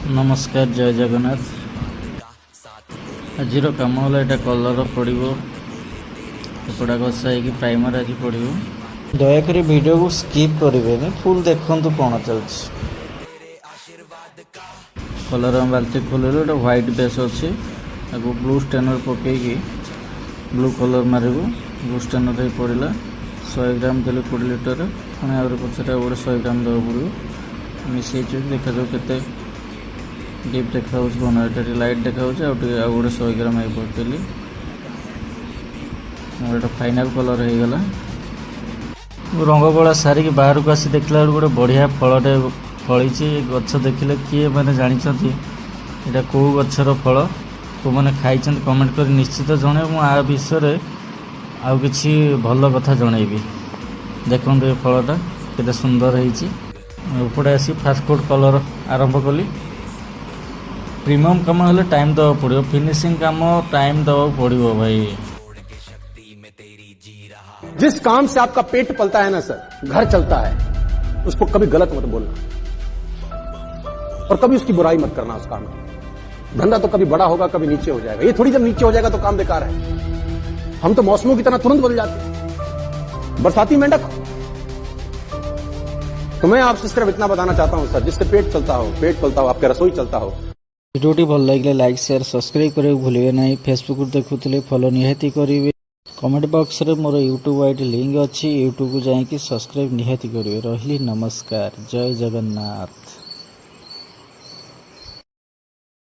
नमस्कार जय जगन्नाथ। आज कम है यहाँ कलर पड़ो कपड़ा घसा प्राइमर आज पड़ो। दयाक वीडियो को स्किप करेंगे फुल देखु कौन चलती कलर बाल्टी खोल व्हाइट बेस अच्छे ब्लू स्टेनर पकईकि ब्लू कलर मारू ब्लू स्टेनर पड़ा 100 ग्राम देले 20 लिटर पुणी आगे पचर गोटे 100 ग्राम देवा पड़ो मिसई देखा जाऊ के डीप देखा बना लाइट देखा आउ गोटे 100 ग्राम पकड़ी गोटे फाइनाल कलर हो गला रंग बड़ा सारिक बाहर को आसी देखला गोटे बढ़िया फलटे फली गछ देखिले किए मैंने जानते यहाँ कौ गचर फल को मैंने खाई कमेंट कर निश्चित जन आ विषय आउ कि भल कथा जनइबी। देखो ये फलटा के सुंदर होपटे आसी फास्ट फूड कलर आरंभ कली प्रीमियम कम हेल्ले टाइम दवा पड़ो फिनिशिंग काम टाइम दवा पड़ो भाई। जिस काम से आपका पेट पलता है ना सर, घर चलता है, उसको कभी गलत मत बोलना और कभी उसकी बुराई मत करना। उस काम में धंधा तो कभी बड़ा होगा कभी नीचे हो जाएगा। ये थोड़ी जब नीचे हो जाएगा तो काम बेकार है। हम तो मौसमों की तरह तुरंत बदल जाते हैं। बरसाती मेंढक तो मैं आपसे सिर्फ इतना बताना चाहता हूं सर, जिससे पेट चलता हो, पेट पलता हो, आपके रसोई चलता हो। भिडियोटी भल लगे लाइक शेयर सब्सक्राइब करने भूलिए ना। फेसबुक देखुले फॉलो निहाती करेंगे। कमेंट बॉक्स रे मोर यूट्यूब आईडी लिंक अच्छी यूट्यूब को जाइए सब्सक्राइब निहाती करेंगे। रही नमस्कार जय जगन्नाथ।